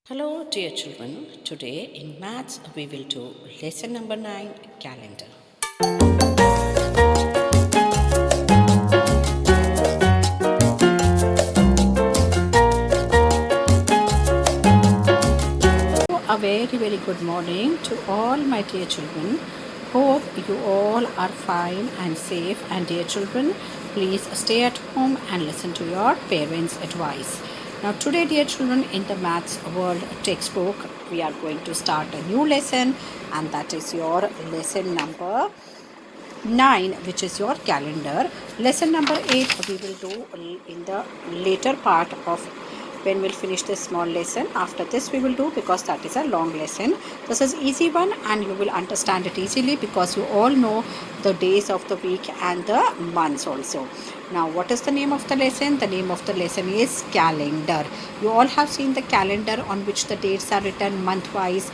Hello, dear children. Today in maths we will do lesson number 9, calendar. A very good morning to all my dear children. Hope you all are fine and safe, and dear children, please stay at home and listen to your parents' advice. Now today, dear children, in the maths world textbook we are going to start a new lesson, and that is your lesson number 9, which is your calendar. Lesson number 8 we will do in the later part of when we'll finish this small lesson. After this we will do, because that is a long lesson. This is easy one and you will understand it easily, because you all know the days of the week and the months also. Now what is the name of the lesson? The name of the lesson is calendar. You all have seen the calendar on which the dates are written month wise,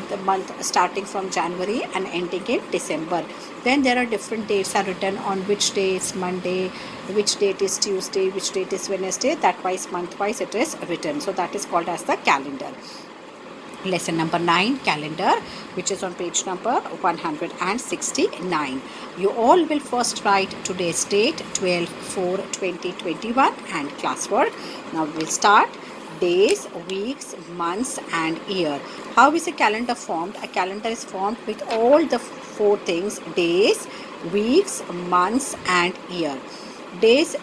the month starting from January and ending in December. Then there are different dates are written on which day is Monday, which date is Tuesday, which date is Wednesday. That wise, month wise it is written. So that is called as the calendar. Lesson number 9, calendar, which is on page number 169. You all will first write today's date 12/4/2021 and classwork. Now we'll start. Days, weeks, months and year. How is a calendar formed? A calendar is formed with all the four things: days, weeks, months and year. Days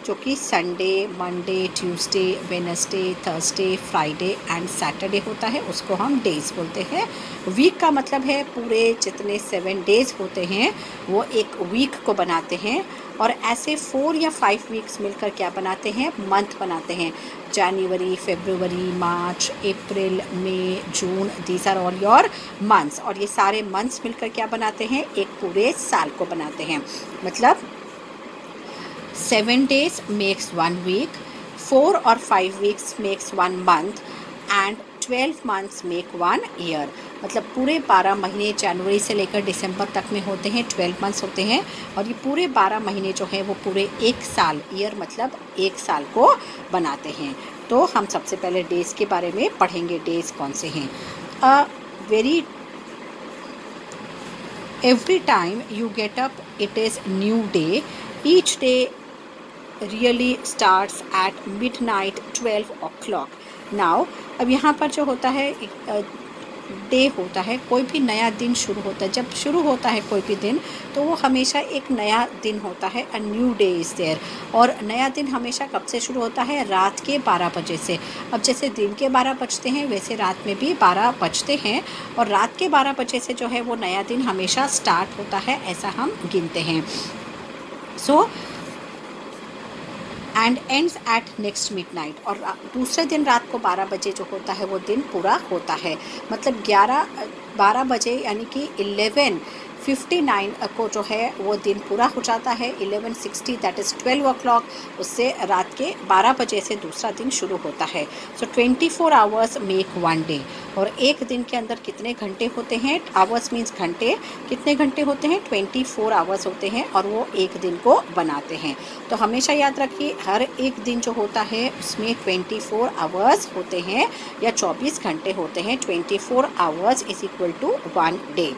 जो कि Sunday, Monday, Tuesday, Wednesday, Thursday, Friday and Saturday होता है, उसको हम days बोलते हैं. Week का मतलब है पूरे जितने 7 डेज़ होते हैं वो एक वीक को बनाते हैं. और ऐसे 4 या 5 वीक्स मिलकर क्या बनाते हैं? मंथ बनाते हैं. January, February, March, April, May, June, these are all your months. और ये सारे मंथ्स मिलकर क्या बनाते हैं? एक पूरे साल को बनाते हैं. मतलब 7 days makes 1 week, 4 or 5 weeks makes 1 month and 12 months make 1 year. मतलब पूरे 12 महीने जनवरी से लेकर दिसंबर तक में होते हैं, 12 मंथ्स होते हैं. और ये पूरे 12 महीने जो हैं वो पूरे एक साल, ईयर मतलब एक साल को बनाते हैं. तो हम सबसे पहले डेज़ के बारे में पढ़ेंगे. डेज़ कौन से हैं? Every time you get up, it is new day. Each day really starts at midnight 12 o'clock. Now अब यहाँ पर जो होता है डे होता है, कोई भी नया दिन शुरू होता है. जब शुरू होता है कोई भी दिन तो वो हमेशा एक नया दिन होता है. A new day is there. और नया दिन हमेशा कब से शुरू होता है? रात के 12 बजे से. अब जैसे दिन के 12 बजते हैं वैसे रात में भी 12 बजते हैं, और रात के 12 बजे से जो है वो नया दिन हमेशा स्टार्ट होता है, ऐसा हम गिनते हैं. So and ends at next midnight. और दूसरे दिन रात को 12 बजे जो होता है वो दिन पूरा होता है. मतलब 12 बजे यानी कि 11:59 को जो है वो दिन पूरा हो जाता है. 11:60 दैट इज़ 12 o'clock. उससे रात के 12 बजे से दूसरा दिन शुरू होता है. सो 24 आवर्स मेक 1 डे. और एक दिन के अंदर कितने घंटे होते हैं? आवर्स मीन्स घंटे. कितने घंटे होते हैं? 24 आवर्स होते हैं, और वो एक दिन को बनाते हैं. तो हमेशा याद रखिए, हर एक दिन जो होता है उसमें 24 आवर्स होते हैं या 24 घंटे होते हैं. 24 hours is equal to 1 day.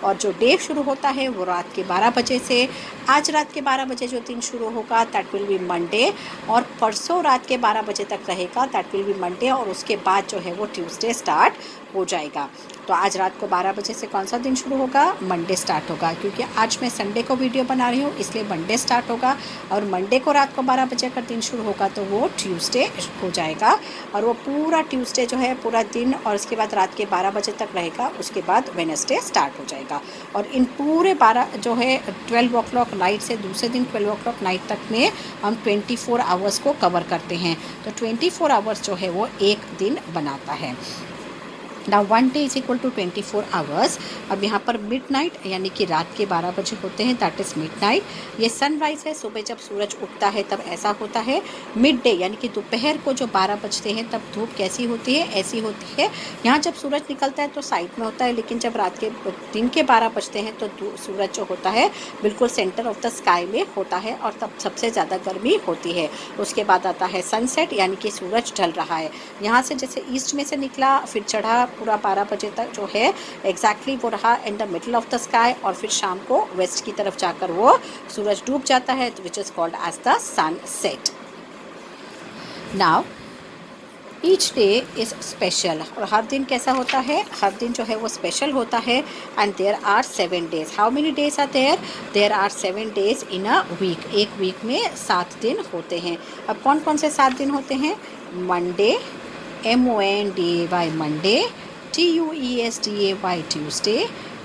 और जो डे शुरू होता है वो रात के 12 बजे से. आज रात के 12 बजे जो दिन शुरू होगा दैट विल बी मंडे, और परसों रात के 12 बजे तक रहेगा, दैट विल बी मंडे. और उसके बाद जो है वो ट्यूसडे स्टार्ट हो जाएगा. तो आज रात को 12 बजे से कौन सा दिन शुरू होगा? मंडे स्टार्ट होगा. क्योंकि आज मैं संडे को वीडियो बना रही हूँ इसलिए मंडे स्टार्ट होगा. और मंडे को रात को 12 बजे अगर दिन शुरू होगा तो वो ट्यूसडे हो जाएगा. और वो पूरा ट्यूसडे जो है पूरा दिन, और उसके बाद रात के 12 बजे तक रहेगा. उसके बाद वेडनेसडे स्टार्ट हो जाएगा. और इन पूरे 12 जो है 12 o'clock नाइट से दूसरे दिन 12 o'clock नाइट तक में हम 24 आवर्स को कवर करते हैं. तो 24 आवर्स जो है वो एक दिन बनाता है. Now 1 day is equal to 24 hours. अब यहाँ पर मिड नाइट यानी कि रात के 12 बजे होते हैं, दैट इज़ मिड नाइट। ये सनराइज़ है, सुबह जब सूरज उगता है तब ऐसा होता है। मिड डे यानी कि दोपहर को जो 12 बजते हैं तब धूप कैसी होती है, ऐसी होती है। यहाँ जब सूरज निकलता है तो साइड में होता है, लेकिन जब रात के दिन के 12 बजते हैं तो सूरज जो होता है बिल्कुल सेंटर ऑफ द स्काई में होता है और तब सबसे ज़्यादा गर्मी होती है। उसके बाद आता है सनसेट यानी कि सूरज ढल रहा है। यहाँ से जैसे ईस्ट में से निकला, फिर चढ़ा, पूरा 12 बजे तक जो है एग्जैक्टली वो रहा in the middle of the sky, और फिर शाम को वेस्ट की तरफ जाकर वो सूरज डूब जाता है, which is called as the sunset. Now each day is special, और हर दिन कैसा होता है, हर दिन जो है वो स्पेशल होता है। And there are 7 days. How many days are there? There are 7 days in a week. एक वीक में 7 दिन होते हैं। अब कौन कौन से 7 दिन होते हैं? Monday, MONDAY Monday, TUESDAY Tuesday,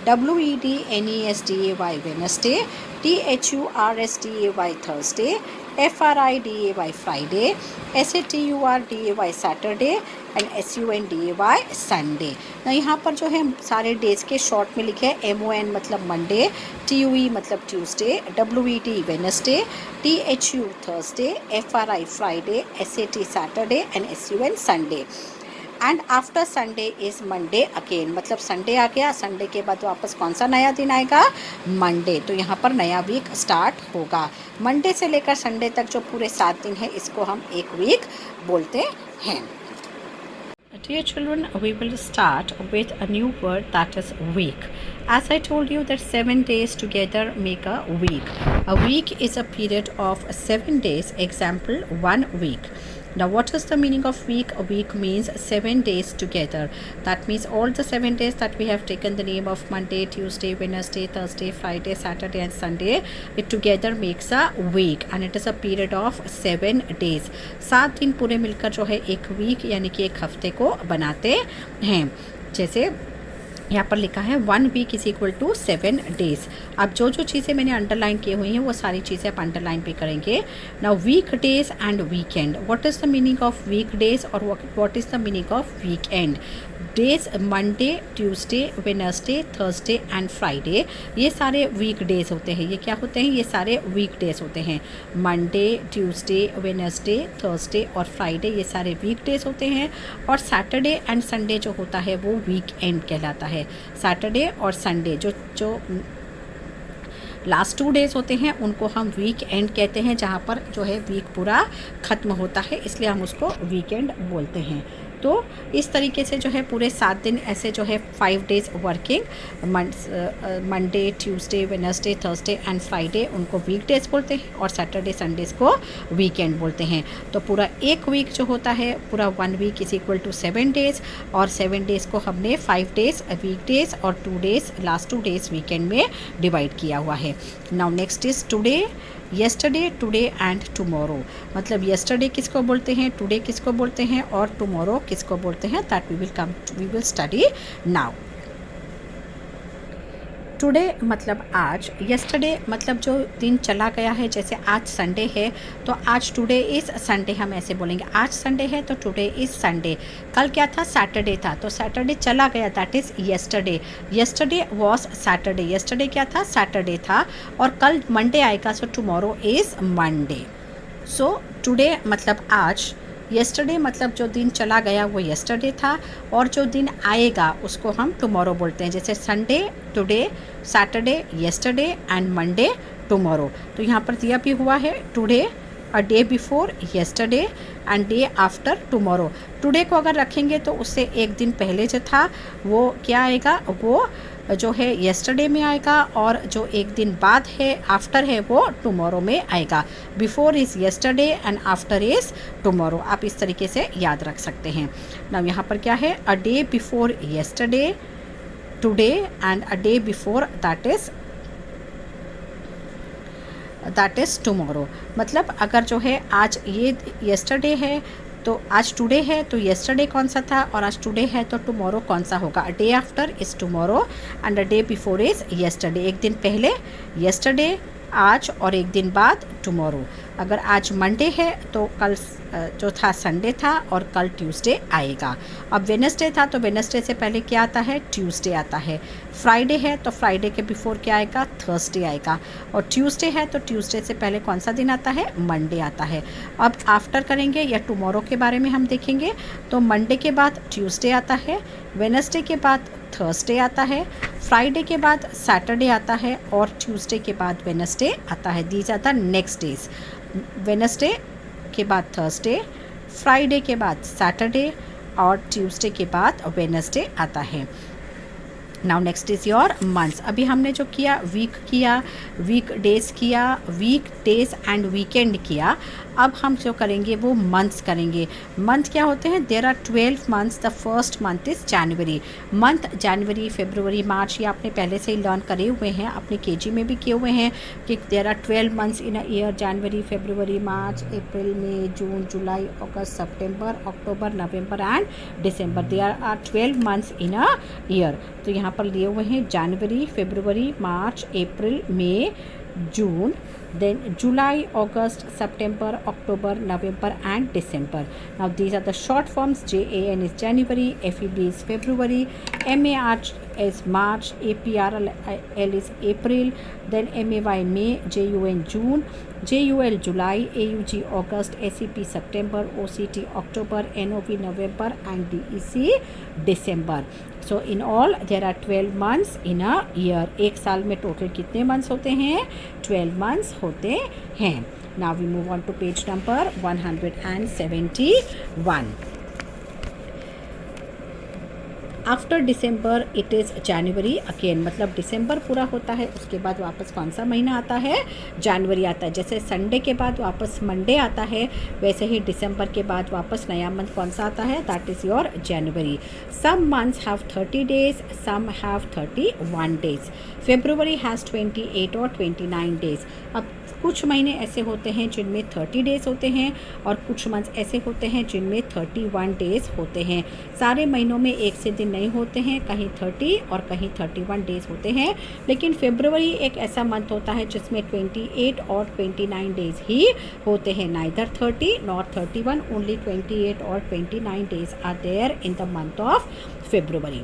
WEDNESDAY Wednesday, THURSDAY Thursday, FRIDAY Friday, SATURDAY Saturday and SUNDAY Sunday. ना यहाँ पर जो है सारे डेज़ के शॉर्ट में लिखे हैं। MON मतलब मंडे, TUE मतलब Tuesday, WED Wednesday, THU Thursday, FRI Friday, SAT Saturday and SUN Sunday. And after Sunday is Monday again, मतलब संडे आ गया, संडे के बाद वापस कौन सा नया दिन आएगा? मंडे। तो यहाँ पर नया वीक स्टार्ट होगा। मंडे से लेकर संडे तक जो पूरे 7 दिन है इसको हम एक वीक बोलते हैं। Dear children, we will start with a new word, that is week. As I told you that 7 days together make a week. A week is a period of 7 days. Example, 1 week. Now what is the meaning of week? A week means 7 days together. That means all the 7 days that we have taken the name of Monday, Tuesday, Wednesday, Thursday, Friday, Saturday and Sunday, it together makes a week and it is a period of 7 days. 7 दिन पूरे मिलकर जो है एक week यानी कि एक हफ्ते को बनाते हैं। जैसे यहाँ पर लिखा है 1 week is equal to 7 days. अब जो जो चीज़ें मैंने अंडरलाइन की हुई हैं वो सारी चीज़ें आप अंडरलाइन भी करेंगे। Now week days and weekend, what is the meaning of week days और what is the meaning of weekend? Days Monday, Tuesday, Wednesday, Thursday and Friday, ये सारे वीक डेज होते हैं। ये क्या होते हैं? ये सारे वीक डेज होते हैं। मंडे, ट्यूसडे, वेडनेसडे, थर्सडे और फ्राइडे ये सारे वीक डेज होते हैं। और सैटरडे एंड संडे जो होता है वो वीक एंड कहलाता है। सैटरडे और संडे जो लास्ट 2 डेज़ होते हैं उनको हम वीक एंड कहते हैं, जहाँ पर जो है वीक पूरा ख़त्म होता है, इसलिए हम उसको वीकेंड बोलते हैं। तो इस तरीके से जो है पूरे 7 दिन ऐसे जो है 5 days working, Monday, Tuesday, Wednesday, Thursday and Friday उनको वीक डेज़ बोलते हैं और सैटरडे संडेज़ को वीकेंड बोलते हैं। तो पूरा एक वीक जो होता है, पूरा 1 week is equal to 7 days, और 7 डेज़ को हमने 5 डेज़ वीक डेज़ और 2 डेज़ लास्ट 2 डेज़ वीकेंड में डिवाइड किया हुआ है। Now next is today, yesterday, today and tomorrow. मतलब येस्टरडे किसको बोलते हैं, टुडे किसको बोलते हैं और टुमारो किसको बोलते हैं, that we will study now. Today मतलब आज, येस्टरडे मतलब जो दिन चला गया है, जैसे आज संडे है तो आज टुडे इज़ संडे हम ऐसे बोलेंगे। आज संडे है तो टुडे इज़ संडे। कल क्या था? सैटरडे था, तो सैटरडे चला गया, that is yesterday. Yesterday was Saturday, yesterday क्या था? सैटरडे था। और कल मंडे आएगा, so tomorrow is Monday. So today मतलब आज, येस्टरडे मतलब जो दिन चला गया वो येस्टरडे था, और जो दिन आएगा उसको हम टुमारो बोलते हैं। जैसे Sunday today, Saturday yesterday and Monday tomorrow. तो यहाँ पर दिया भी हुआ है today, a day before yesterday and day after tomorrow. Today को अगर रखेंगे तो उससे एक दिन पहले जो था वो क्या आएगा, वो जो है येस्टरडे में आएगा, और जो एक दिन बाद है आफ्टर है वो टुमारो में आएगा। Before is yesterday and after is tomorrow. आप इस तरीके से याद रख सकते हैं। नाउ यहाँ पर क्या है? A day before yesterday, today and a day before that is tomorrow. मतलब अगर जो है आज ये येस्टरडे है तो आज टुडे है, तो येस्टरडे कौन सा था, और आज टुडे है तो टुमारो कौन सा होगा? A day after is tomorrow and a day before is yesterday. एक दिन पहले येस्टरडे, आज, और एक दिन बाद टुमारो। अगर आज मंडे है तो कल जो था संडे था और कल ट्यूसडे आएगा। अब वेडनेसडे था तो वेडनेसडे से पहले क्या आता है, ट्यूसडे आता है। फ्राइडे है तो फ्राइडे के बिफोर क्या आएगा, थर्सडे आएगा। और ट्यूसडे है तो ट्यूसडे से पहले कौन सा दिन आता है, मंडे आता है। अब आफ्टर करेंगे या टुमारो के बारे में हम देखेंगे तो मंडे के बाद ट्यूसडे आता है, वेडनेसडे के बाद थर्सडे आता है, फ्राइडे के बाद सैटरडे आता है और ट्यूसडे के बाद वेडनेसडे आता है। These are the next days. Wednesday के बाद थर्सडे, फ्राइडे के बाद सैटरडे और ट्यूसडे के बाद वेडनेसडे आता है। Now next is your months. अभी हमने जो किया, वीक किया, वीक डेज़ किया, वीक डेज़ एंड वीकेंड किया। अब हम जो करेंगे वो मंथ्स करेंगे। मंथ क्या होते हैं, there are 12 months. The first month is January. Month January, February, March ये आपने पहले से ही लर्न करे हुए हैं, अपने केजी में भी किए हुए हैं कि there are 12 months in a year. January, February, March, April, May, June, July, August, September, October, November and December. There are 12 months in a year. तो यहाँ पर लिए हुए हैं January, February, March, April, May, June, then July, August, September, October, November and December. Now these are the short forms. JAN is January, FEB is February, MARCH is March, APRL is April, then MAY May, JUN June, JUL July, AUG August, SEP September, OCT October, NOV November and DEC December. So in all there are 12 months in a year. एक साल में total कितने months होते हैं, 12 months होते हैं। Now we move on to page number 171. After December it is January again. मतलब दिसंबर पूरा होता है उसके बाद वापस कौन सा महीना आता है, जनवरी आता है। जैसे संडे के बाद वापस मंडे आता है, वैसे ही दिसंबर के बाद वापस नया मंथ कौन सा आता है, that is your January. Some months have 30 days, some have 31 days. February has 28 और 29 डेज। अब कुछ महीने ऐसे होते हैं जिनमें 30 डेज़ होते हैं और कुछ मंथ्स ऐसे होते हैं जिनमें 31 डेज़ होते हैं। सारे महीनों में एक से दिन नहीं होते हैं, कहीं 30 और कहीं 31 डेज़ होते हैं। लेकिन फरवरी एक ऐसा मंथ होता है जिसमें 28 और 29 डेज़ ही होते हैं। नाइदर 30 नॉर 31, ओनली 28 और 29 days are there in the month of February.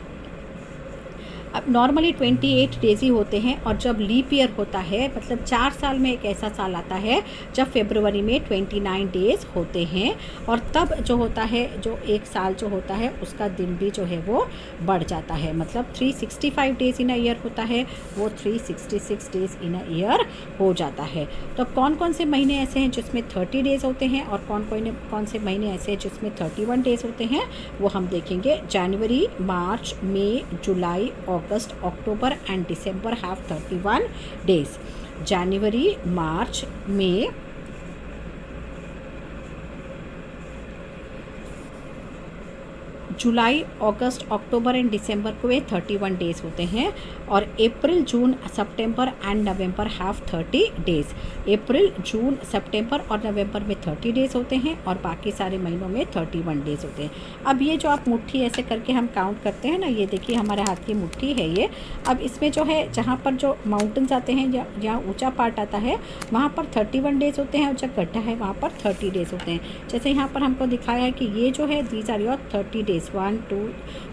अब नॉर्मली 28 डेज़ ही होते हैं और जब लीप ईयर होता है, मतलब 4 साल में एक ऐसा साल आता है जब फरवरी में 29 डेज़ होते हैं और तब जो होता है, जो एक साल जो होता है उसका दिन भी जो है वो बढ़ जाता है। मतलब 365 डेज़ इन अ ईयर होता है, वो 366 डेज़ इन अ ईयर हो जाता है। तो कौन कौन से महीने ऐसे हैं जिसमें 30 डेज़ होते हैं और कौन से महीने ऐसे हैं जिसमें 31 डेज़ होते हैं, वो हम देखेंगे। जनवरी, मार्च, मई, जुलाई, August, October and December have 31 days. January, March, May, July, August, October and December को ये 31 डेज़ होते हैं और April, June, September and November have 30 days. April, June, September और नवंबर में 30 डेज़ होते हैं और बाकी सारे महीनों में 31 डेज़ होते हैं। अब ये जो आप मुट्ठी ऐसे करके हम काउंट करते हैं ना, ये देखिए हमारे हाथ की मुट्ठी है ये। अब इसमें जो है, जहाँ पर जो माउंटेन्स आते हैं, जहाँ ऊँचा पार्ट आता है वहाँ पर 31 डेज़ होते हैं और जब गड्ढा है वहाँ पर 30 डेज़ होते हैं। जैसे यहाँ पर हमको दिखाया है कि ये जो है, these are your 30 days, 1 2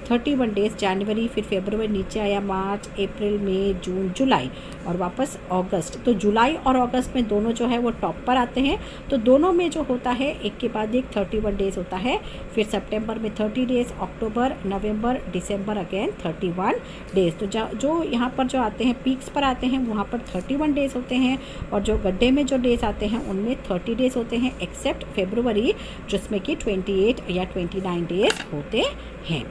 31 days. January, फिर फरवरी, नीचे आया मार्च, अप्रैल, मई, जून, जुलाई और वापस अगस्त। तो जुलाई और अगस्त में दोनों जो है वो टॉप पर आते हैं। तो दोनों में जो होता है एक के बाद एक 31 डेज़ होता है। फिर सितंबर में 30 डेज़, अक्टूबर, नवंबर, दिसंबर अगेन 31 डेज़। तो जो यहाँ पर जो आते हैं, पीक्स पर आते हैं, वहाँ पर 31 डेज़ होते हैं और जो गड्ढे में जो डेज़ आते हैं उनमें 30 डेज़ होते हैं, एक्सेप्ट फरवरी जिसमें कि 28 या 29 डेज़ होते हैं।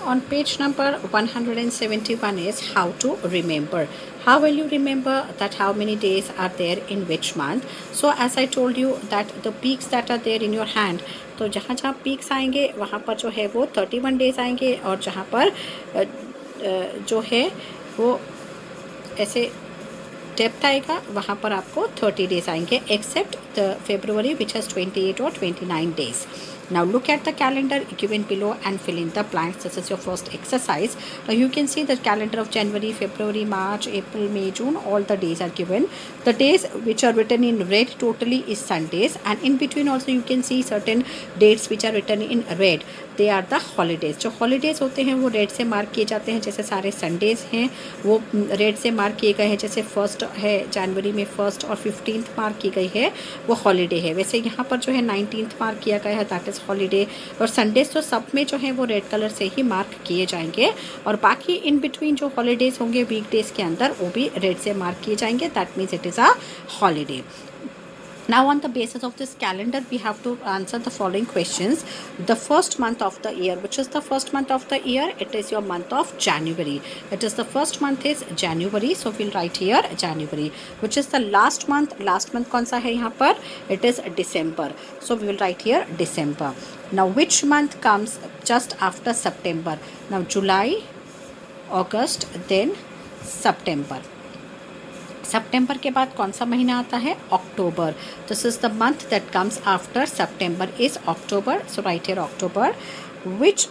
On page number 171 is how to remember. How will you remember that how many days are there in which month? So as I told you that the peaks that are there in your hand, तो जहाँ जहाँ peaks आएंगे वहाँ पर जो है वो 31 days आएंगे और जहाँ पर जो है वो ऐसे डेप्थ आएगा वहाँ पर आपको 30 डेज़ आएंगे, except the February which has 28 और 29 days. Now look at the calendar given below and fill in the blanks. This is your first exercise. Now you can see the calendar of January, February, March, April, May, June. All the days are given. The days which are written in red totally is Sundays, and in between also you can see certain dates which are written in red. They are the holidays. जो holidays होते हैं वो red से mark किए जाते हैं. जैसे सारे संडेज़ हैं वो रेड से मार्क किए गए हैं. जैसे फर्स्ट है जनवरी में, फर्स्ट और 15th मार्क की गई है, वो हॉलीडे है. वैसे यहाँ पर जो है 19th मार्क किया गया है, दैट इज़ हॉलीडे. और संडेज़ तो सब में जो है वो रेड कलर से ही मार्क किए जाएंगे, और बाकी इन बिटवीन जो हॉलीडेज़ होंगे वीकडेज़ के अंदर वो भी रेड से मार्क किए जाएंगे. That means it is a holiday. Now on the basis of this calendar we have to answer the following questions. The first month of the year, which is the first month of the year? It is your month of January. It is the first month is January, so we'll write here January. Which is the last month? Last month कौन सा है यहाँ पर? It is December, so we will write here December. Now which month comes just after September? Now July, August, then September. सितंबर के बाद कौन सा महीना आता है? October. This is the month that comes after September is October, so right here October. Which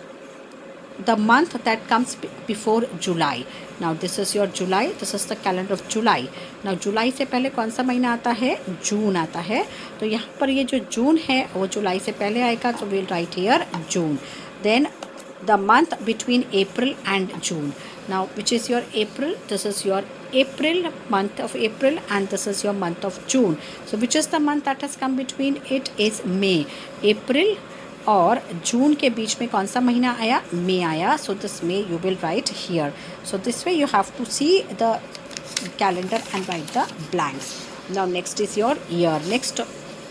the month that comes before July? Now this is your July. This is the calendar of July. Now July से पहले कौन सा महीना आता है? जून आता है. तो यहाँ पर ये जो जून है वो जुलाई से पहले आएगा, so we will write here June. Then the month between April and June. Now which is your April? This is your April, month of April, and this is your month of June. So which is the month that has come between? It is May. April और जून के बीच में कौन सा महीना आया? May आया. So this May you will write here. So this way you have to see the calendar and write the blanks. Now next is your year. Next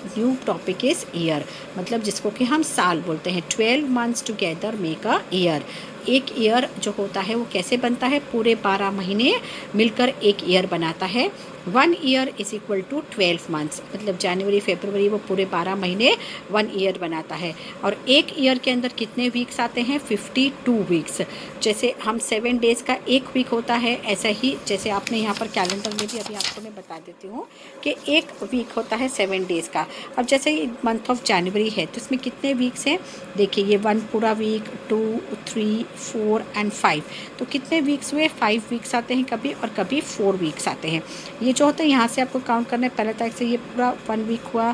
new topic is year, मतलब जिसको कि हम साल बोलते हैं. 12 months together make a year. एक year जो होता है वो कैसे बनता है? पूरे 12 महीने मिलकर एक ईयर बनाता है. 1 year is equal to 12 months, मतलब जनवरी फरवरी वो पूरे 12 महीने 1 ईयर बनाता है. और एक ईयर के अंदर कितने वीक्स आते हैं? 52 वीक्स. जैसे हम 7 days का एक वीक होता है, ऐसा ही जैसे आपने यहाँ पर कैलेंडर में भी अभी आपको मैं बता देती हूँ कि एक वीक होता है 7 days का. अब जैसे ये मंथ ऑफ जनवरी है तो इसमें कितने वीक्स हैं? देखिए ये 1 पूरा वीक, 2, 3, 4 and 5. तो कितने वीक्स हुए? 5 वीक्स आते हैं कभी, और कभी 4 वीक्स आते हैं. ये जो होता है यहाँ से आपको काउंट करना है. पहले तारीख से ये पूरा 1 वीक हुआ,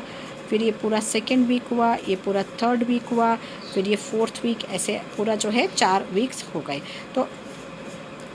फिर ये पूरा 2nd वीक हुआ, ये पूरा 3rd वीक हुआ, फिर ये 4th वीक, ऐसे पूरा जो है 4 वीक्स हो गए. तो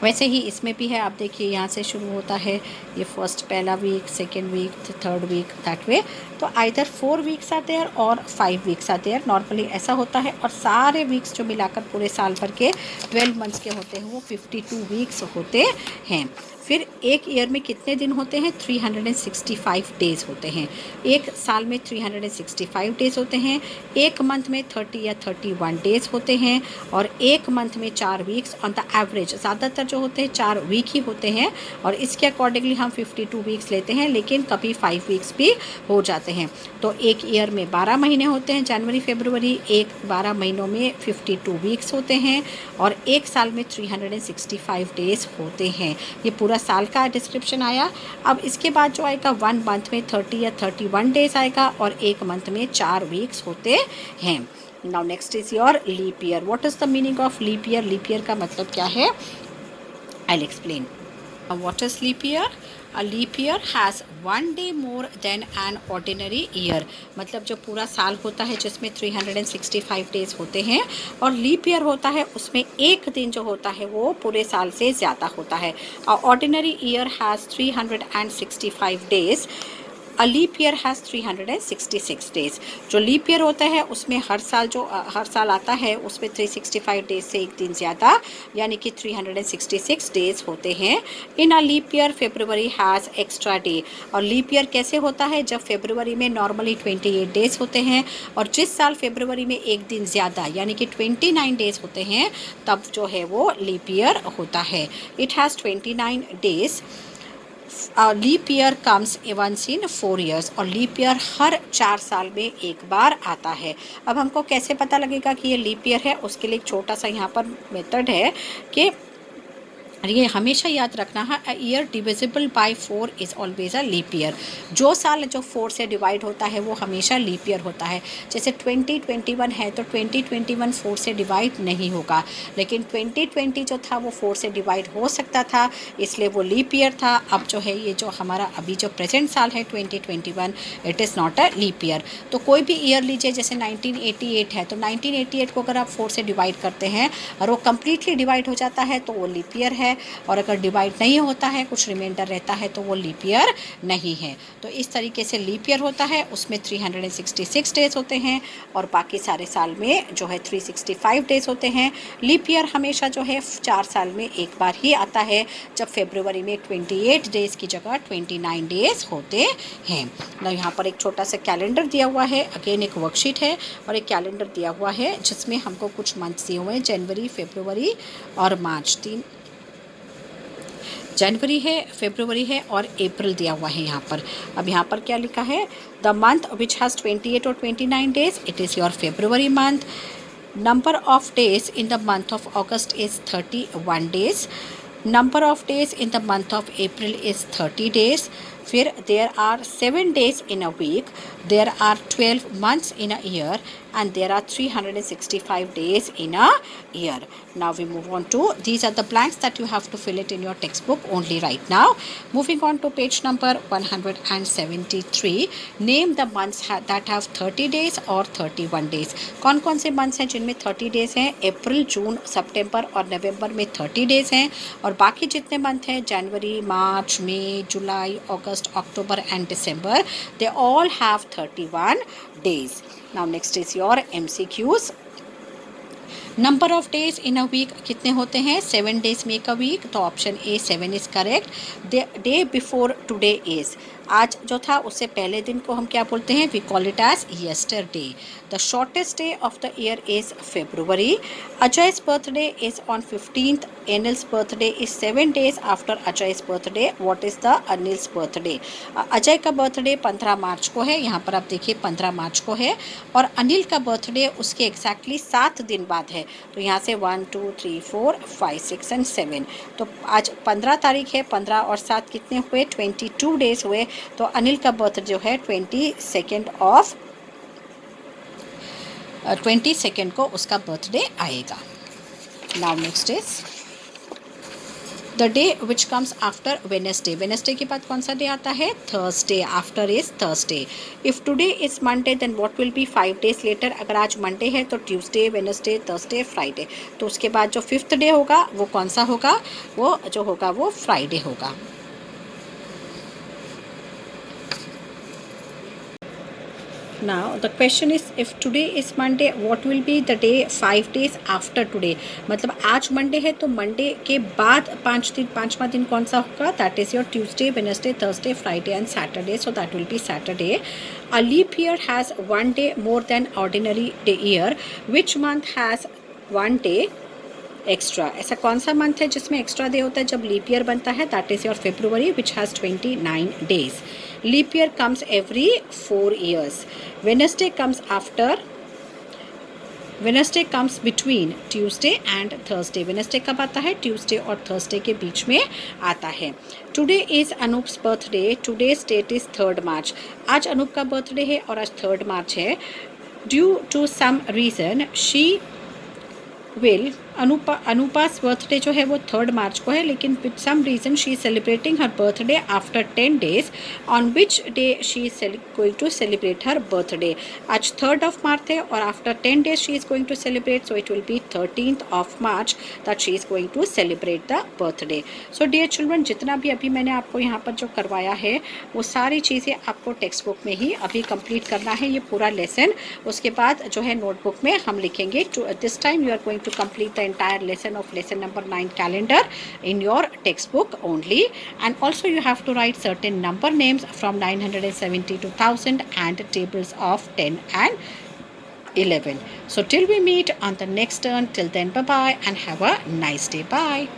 वैसे ही इसमें भी है. आप देखिए यहाँ से शुरू होता है ये फर्स्ट पहला week, 2nd week, 3rd week, that way. तो आइदर 4 वीक्स आते हैं और 5 वीक्स आते हैं. नॉर्मली ऐसा होता है. और सारे वीक्स जो मिलाकर पूरे साल भर के 12 months के होते हैं वो 52 वीक्स होते हैं. फिर एक ईयर में कितने दिन होते हैं? 365 डेज़ होते हैं. एक साल में 365 डेज़ होते हैं. एक मंथ में 30 या 31 डेज़ होते हैं. और एक मंथ में 4 वीक्स ऑन द एवरेज. ज़्यादातर जो होते हैं 4 वीक ही होते हैं, और इसके अकॉर्डिंगली हम 52 वीक्स लेते हैं, लेकिन कभी 5 वीक्स भी हो जाते हैं. तो एक ईयर में 12 महीने होते हैं, जनवरी फरवरी. एक 12 महीनों में 52 वीक्स होते हैं, और एक साल में 365 डेज़ होते हैं. ये पूरा साल का डिस्क्रिप्शन आया. अब इसके बाद जो आएगा 1 मंथ में 30 या 31 डेज़ आएगा, और एक मंथ में 4 वीक्स होते हैं. Now next is your leap year. What is the meaning of leap year? Leap year का मतलब क्या है? I will explain. What is leap year? A leap year has 1 day more than an ordinary year. मतलब जो पूरा साल होता है जिसमें 365 डेज़ होते हैं, और लीप ईयर होता है उसमें एक दिन जो होता है वो पूरे साल से ज़्यादा होता है. Ordinary year has 365 days. A leap year has 366 days. जो लीप ईयर होता है उसमें हर साल आता है उसमें 365 डेज़ से एक दिन ज़्यादा, यानी कि 366 डेज़ होते हैं. In a leap year February has extra day. और लीप ईयर कैसे होता है? जब फरवरी में नॉर्मली 28 डेज़ होते हैं, और जिस साल फरवरी में एक दिन ज़्यादा यानी कि 29 डेज़ होते हैं, तब जो है वो लीप ईयर होता है. It has 29 days. Leap year comes once in 4 years. और लीप ईयर हर 4 साल में एक बार आता है. अब हमको कैसे पता लगेगा कि ये लीप ईयर है? उसके लिए एक छोटा सा यहाँ पर मेथड है कि और ये हमेशा याद रखना है, a year divisible by 4 is always a leap year. जो साल जो 4 से डिवाइड होता है वो हमेशा लीप ईयर होता है। जैसे 2021 है तो 2021 4 से डिवाइड नहीं होगा, लेकिन 2020 जो था वो 4 से डिवाइड हो सकता था, इसलिए वो लीप ईयर था। अब जो है ये जो हमारा अभी जो प्रेजेंट साल है 2021, it is not a leap year. तो कोई भी ईयर लीजिए, जैसे 1988 है तो 1988 को अगर आप 4 से डिवाइड करते हैं और वो कम्प्लीटली डिवाइड हो जाता है तो वो लीप ईयर है, और अगर डिवाइड नहीं होता है, कुछ रिमाइंडर रहता है, तो वो लीप ईयर नहीं है। तो इस तरीके से लीप ईयर होता है, उसमें 366 डेज होते हैं और बाकी सारे साल में जो है 365 डेज होते हैं। लीप ईयर हमेशा जो है 4 साल में एक बार ही आता है, जब फरवरी में 28 डेज़ की जगह 29 डेज़ होते हैं। ना यहाँ पर एक छोटा सा कैलेंडर दिया हुआ है, अगेन एक वर्कशीट है और एक कैलेंडर दिया हुआ है जिसमें हमको कुछ मंथ्स दिए हुए हैं, जनवरी, फरवरी और मार्च। 3 जनवरी है, फरवरी है और अप्रैल दिया हुआ है यहाँ पर। अब यहाँ पर क्या लिखा है, द मंथ विच हैज़ 28 और 29 days, it is your February month. Number of days in the month of August is 31 days. Number of days in the month of April is 30 days. फिर there are 7 days in a week, there are 12 months in a year, and there are 365 days in a year. Now we move on to, these are the blanks that you have to fill it in your textbook only right now. Moving on to page number 173, name the months that have 30 days or 31 days. कौन कौन से months हैं जिनमें 30 days हैं? अप्रैल, June, September और November में 30 days हैं, और बाकी जितने मंथ हैं, जनवरी, मार्च, मई, जुलाई, अगस्त, October and December, they all have 31 days. Now next is your MCQs. Number of days in a week कितने होते हैं? 7 डेज मेक अ वीक, तो option A 7 is correct. Day before today is, आज जो था उससे पहले दिन को हम क्या बोलते हैं? We call it as yesterday. The shortest day of the year is February. Ajay's birthday is on 15th. Anil's birthday is 7 days after Ajay's birthday. What is the Anil's birthday? Ajay का बर्थडे 15 मार्च को है, यहाँ पर आप देखिए 15 मार्च को है, और अनिल का बर्थडे उसके एग्जैक्टली 7 दिन बाद है। तो यहाँ से 1 2 3 4 5 6 एंड 7, तो आज 15 तारीख है, 15 और 7 कितने हुए? 22 डेज हुए। तो अनिल का बर्थडे जो है 22nd को उसका बर्थडे आएगा। Now next is the day which comes after Wednesday. Wednesday के बाद कौन सा डे आता है? Thursday. After is Thursday. If today is Monday then what will be 5 days later. अगर आज मंडे है तो ट्यूसडे, वेनेसडे, थर्सडे, फ्राइडे, तो उसके बाद जो 5th डे होगा वो कौन सा होगा? वो जो होगा वो फ्राइडे होगा। Now the question is, if today is Monday, what will be the day 5 days after today? मतलब आज मंडे है तो मंडे के बाद 5वां दिन कौन सा होगा? That is your Tuesday, Wednesday, Thursday, Friday and Saturday, so that will be Saturday. A leap year has 1 day more than ordinary day year. Which month has 1 day extra? ऐसा कौन सा मंथ है जिसमें एक्स्ट्रा डे होता है जब leap year बनता है? That is your February which has 29 days. Leap year comes every 4 years. Wednesday comes after, Wednesday comes between Tuesday and Thursday. Wednesday कब आता है? ट्यूसडे और थर्सडे के बीच में आता है। Today is Anoop's birthday. Today's date is 3rd March। आज अनूप का बर्थडे है और आज 3rd March है। Due to some reason she will, Anupa's birthday जो है वो 3rd March को है, लेकिन with some reason she is celebrating her birthday after 10 days. On which day she is going to celebrate her birthday? आज 3rd of March है और after 10 days she is going to celebrate, so it will be 13th of March that she is going to celebrate the birthday. So dear children, जितना भी अभी मैंने आपको यहाँ पर जो करवाया है वो सारी चीज़ें आपको टेक्स्ट बुक में ही अभी कंप्लीट करना है, ये पूरा लेसन। उसके बाद जो है नोटबुक में हम लिखेंगे। This time you are going to complete the entire lesson of lesson number 9 calendar in your textbook only, and also you have to write certain number names from 970 to 1000 and tables of 10 and 11. So till we meet on the next turn, till then bye bye and have a nice day. Bye.